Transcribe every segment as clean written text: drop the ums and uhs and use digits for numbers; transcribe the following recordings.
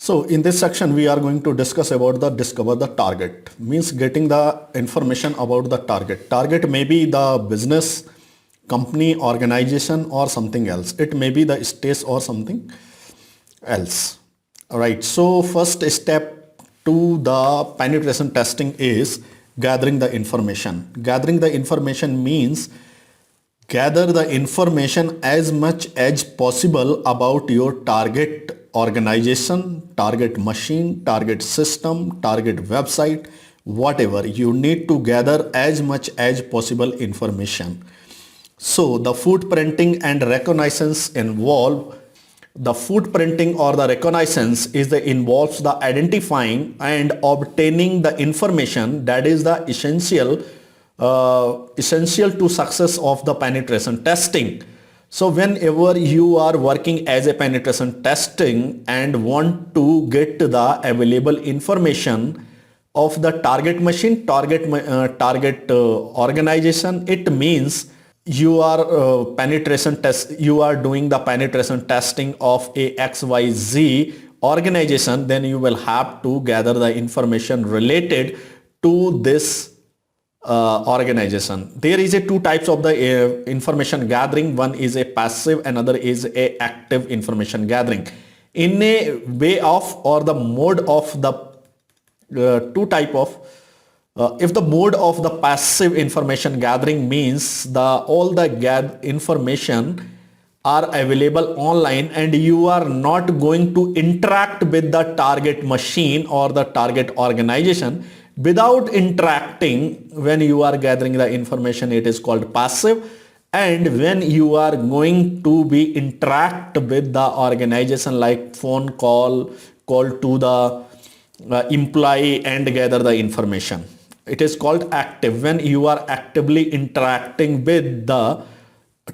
So in this section, we are going to discuss about the discover the target, means getting the information about the target. Target may be the business, company, organization or something else. It may be the state or something else. All right. So first step to the penetration testing is gathering the information. Gathering the information means gather the information as much as possible about your target organization, target machine, target system, target website, whatever. You need to gather as much as possible information. So the footprinting and reconnaissance involve the footprinting or the reconnaissance involves the identifying and obtaining the information that is the essential to success of the penetration testing. So whenever you are working as a penetration testing and want to get the available information of the target machine, target organization, it means you are you are doing the penetration testing of a XYZ organization, then you will have to gather the information related to this organization. There is two types of the information gathering. One is a passive, another is a active information gathering. In a way of or the mode of the two type of if the mode of the passive information gathering means all the information are available online and you are not going to interact with the target machine or the target organization. Without interacting, when you are gathering the information, it is called passive. And when you are going to be interact with the organization, like phone call to the employee and gather the information, it is called active. When you are actively interacting with the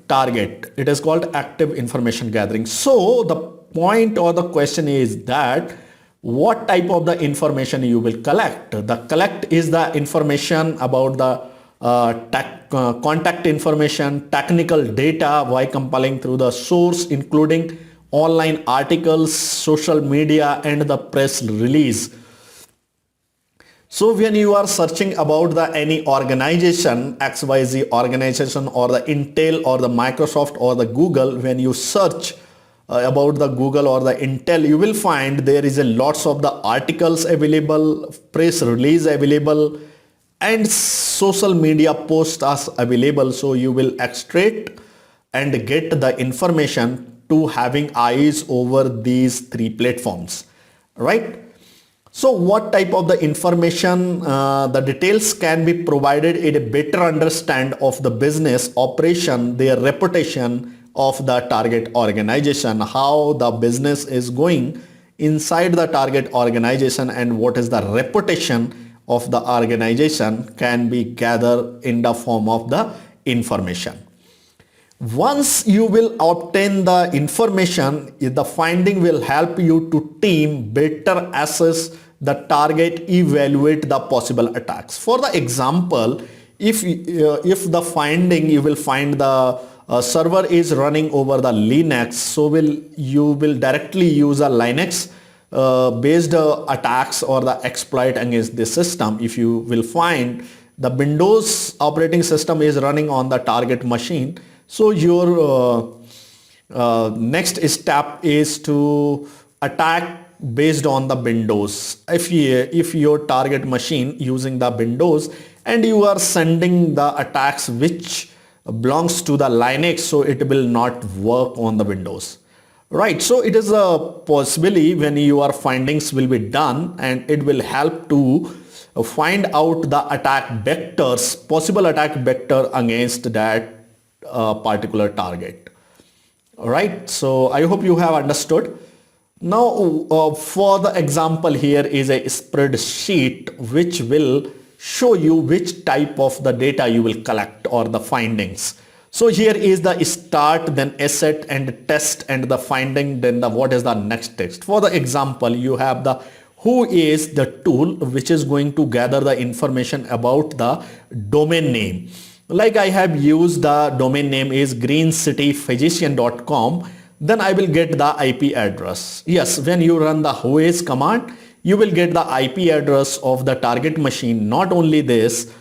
target, it is called active information gathering. So the point or the question is that what type of the information you will collect. The collect is the information about the contact information, technical data by compiling through the source, including online articles, social media and the press release. So when you are searching about the any organization, XYZ organization or the Intel or the Microsoft or the Google, when you search about the Google or the Intel, you will find there is a lots of the articles available, press release available and social media posts are available. So you will extract and get the information to having eyes over these three platforms, right? So what type of the information, the details can be provided in a better understand of the business operation, their reputation of the target organization, how the business is going inside the target organization and what is the reputation of the organization can be gathered in the form of the information. Once you will obtain the information, the finding will help you to team better assess the target, evaluate the possible attacks. For the example, if the finding you will find the server is running over the Linux, so you will directly use a Linux based attacks or the exploit against this system. If you will find the Windows operating system is running on the target machine, so your next step is to attack based on the Windows. If your target machine using the Windows and you are sending the attacks which belongs to the Linux, so it will not work on the Windows, right? So it is a possibility when your findings will be done and it will help to find out the attack vectors, possible attack vector against that particular target. All right, so I hope you have understood. Now for the example, here is a spreadsheet which will show you which type of the data you will collect or the findings. So here is the start, then asset and test and the finding, then what is the next text. For the example, you have the who is the tool which is going to gather the information about the domain name. Like I have used the domain name is greencityphysician.com. then I will get the IP address. Yes, when you run the whois command, you will get the IP address of the target machine. Not only this,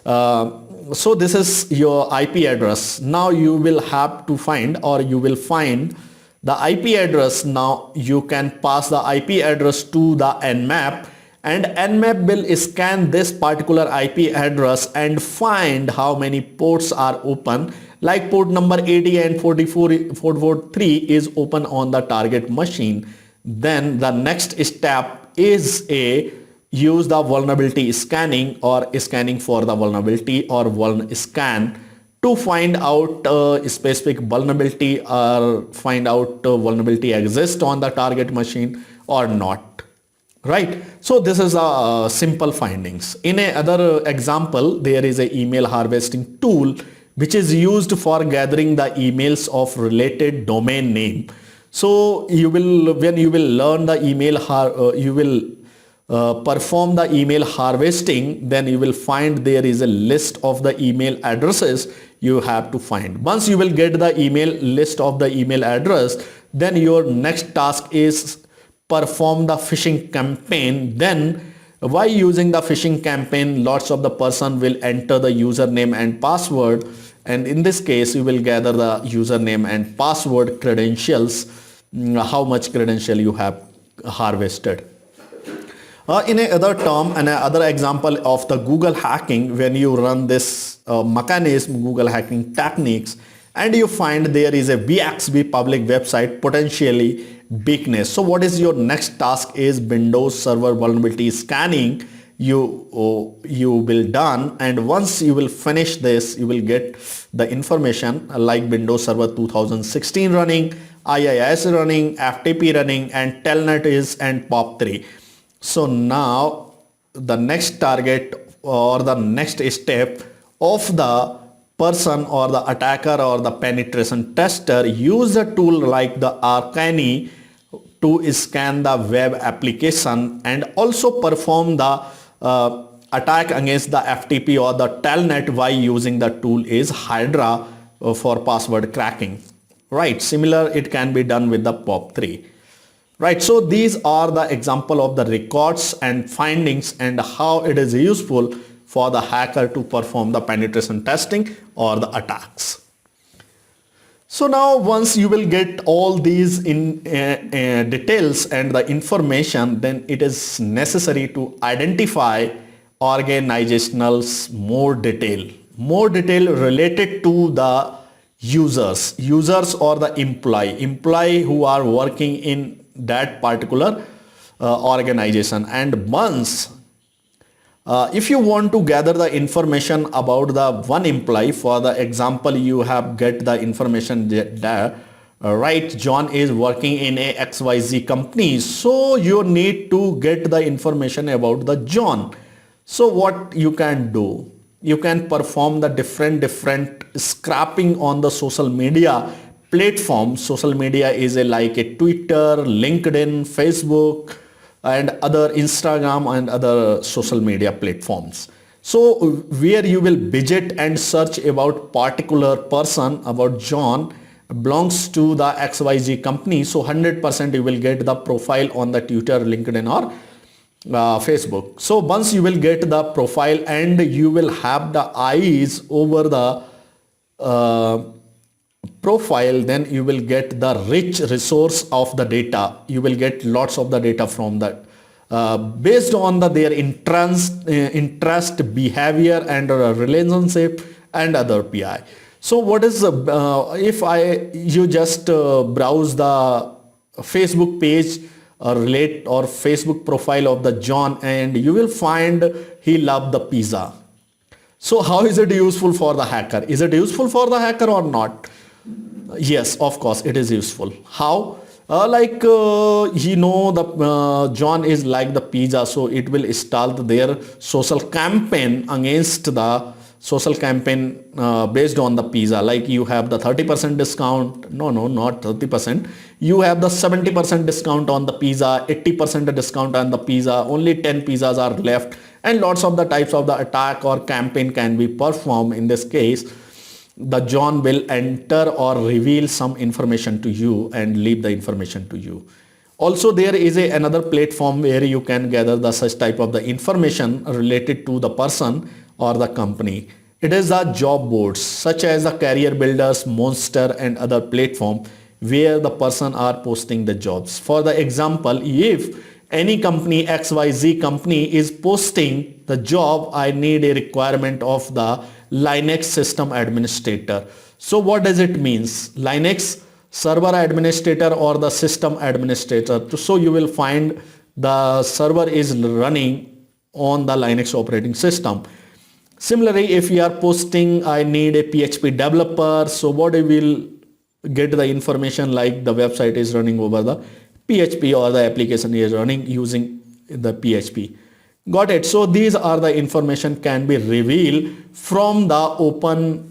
so this is your IP address. Now you will have to find, or you will find the IP address. Now you can pass the IP address to the Nmap, and Nmap will scan this particular IP address and find how many ports are open, like port number 80 and 443 is open on the target machine. Then the next step is a use the vulnerability scanning, or scanning for the vulnerability, or vuln scan, to find out a specific vulnerability, or find out vulnerability exists on the target machine or not. Right. So this is a simple findings. In a other example, there is a email harvesting tool which is used for gathering the emails of related domain name. So you will, when you will learn the email, you will perform the email harvesting, then you will find there is a list of the email addresses you have to find. Once you will get the email list of the email address, then your next task is perform the phishing campaign. Then by using the phishing campaign, lots of the person will enter the username and password, and in this case you will gather the username and password credentials, how much credential you have harvested. In another term, and another example of the Google hacking, when you run this mechanism, Google hacking techniques, and you find there is a VXB public website potentially weakness. So what is your next task is Windows Server vulnerability scanning. You will done, and once you will finish this, you will get the information like Windows Server 2016 running, IIS running, FTP running, and Telnet is, and POP3. So now the next target, or the next step of the person or the attacker or the penetration tester, use a tool like the Arcane to scan the web application and also perform the attack against the FTP or the Telnet by using the tool is Hydra for password cracking. Right, similar it can be done with the POP3. Right, so these are the example of the records and findings and how it is useful for the hacker to perform the penetration testing or the attacks. So now once you will get all these in details and the information, then it is necessary to identify organizational's more detail related to the users or the employee who are working in that particular organization. And once if you want to gather the information about the one employee, for the example, you have get the information that right, John is working in a XYZ company, so you need to get the information about the John. So what you can do, you can perform the different scrapping on the social media platforms. Social media is like a Twitter, LinkedIn, Facebook, and other Instagram and other social media platforms. So where you will visit and search about particular person, about John belongs to the XYZ company. So 100% you will get the profile on the Twitter, LinkedIn or Facebook. So once you will get the profile and you will have the eyes over the profile, then you will get the rich resource of the data. You will get lots of the data from that based on their interest, behavior and relationship and other PI. So what is if you just browse the Facebook page or Facebook profile of the John, and you will find he loved the pizza. So how is it useful for the hacker? Is it useful for the hacker or not? Yes, of course it is useful. How? The John is like the pizza, so it will start their social campaign against the social campaign based on the pizza. Like you have the 30% discount. No, not 30%. You have the 70% discount on the pizza, 80% discount on the pizza. Only 10 pizzas are left, and lots of the types of the attack or campaign can be performed in this case. the John will enter or reveal some information to you and leave the information to you. Also, there is another platform where you can gather the such type of the information related to the person or the company. It is the job boards such as the career builders, Monster and other platform where the person are posting the jobs. For the example, if any company XYZ company is posting the job, I need a requirement of the Linux system administrator. So what does it means? Linux server administrator or the system administrator. So you will find the server is running on the Linux operating system. Similarly, if you are posting I need a PHP developer, so what we will get the information like the website is running over the PHP or the application is running using the PHP. Got it? So these are the information can be revealed from the open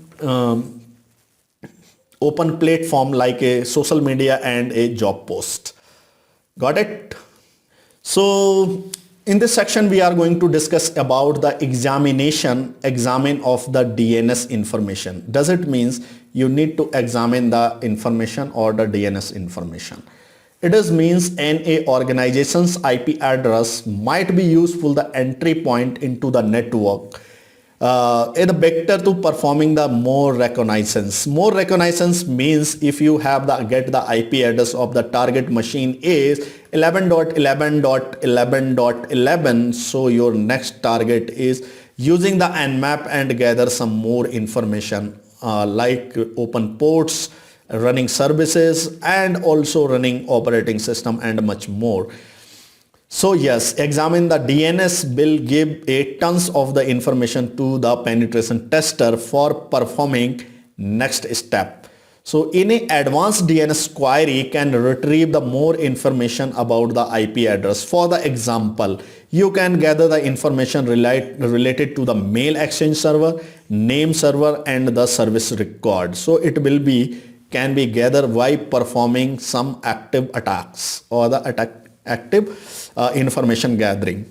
platform like a social media and a job post. Got it? So in this section we are going to discuss about the examine of the DNS information. Does it means you need to examine the information or the DNS information? It does means an organization's IP address might be useful the entry point into the network. A vector to performing the more reconnaissance. More reconnaissance means if you have the get the IP address of the target machine is 11.11.11.11, so your next target is using the nmap and gather some more information like open ports, running services and also running operating system and much more. So yes, examine the DNS will give a tons of the information to the penetration tester for performing next step. So in an advanced DNS query can retrieve the more information about the IP address. For the example, you can gather the information related to the mail exchange server, name server and the service record. So it will can be gathered by performing some active attacks or the active information gathering.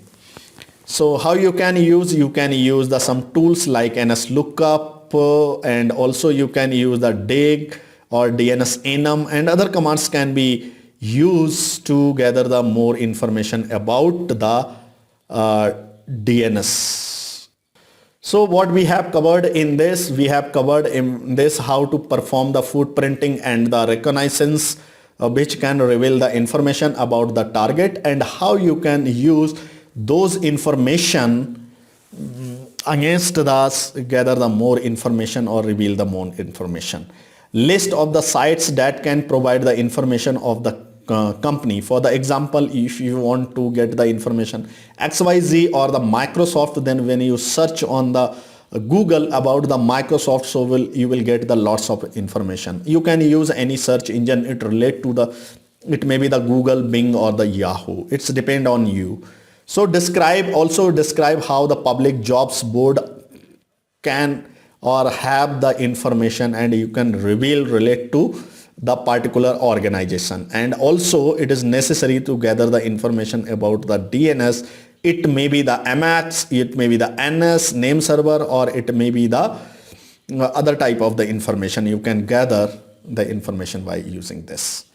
So how you can use the some tools like NSLOOKUP and also you can use the dig or DNSEnum and other commands can be used to gather the more information about the DNS. So what we have covered in this, how to perform the footprinting and the reconnaissance which can reveal the information about the target and how you can use those information against the gather the more information or reveal the more information. List of the sites that can provide the information of the company. For the example, if you want to get the information XYZ or the Microsoft, then when you search on the Google about the Microsoft, so you will get the lots of information. You can use any search engine, it may be the Google, Bing or the Yahoo. It's depend on you. So describe how the public jobs board can or have the information and you can relate to the particular organization. And also it is necessary to gather the information about the DNS. It may be the MX, it may be the NS, name server, or it may be the other type of the information. You can gather the information by using this.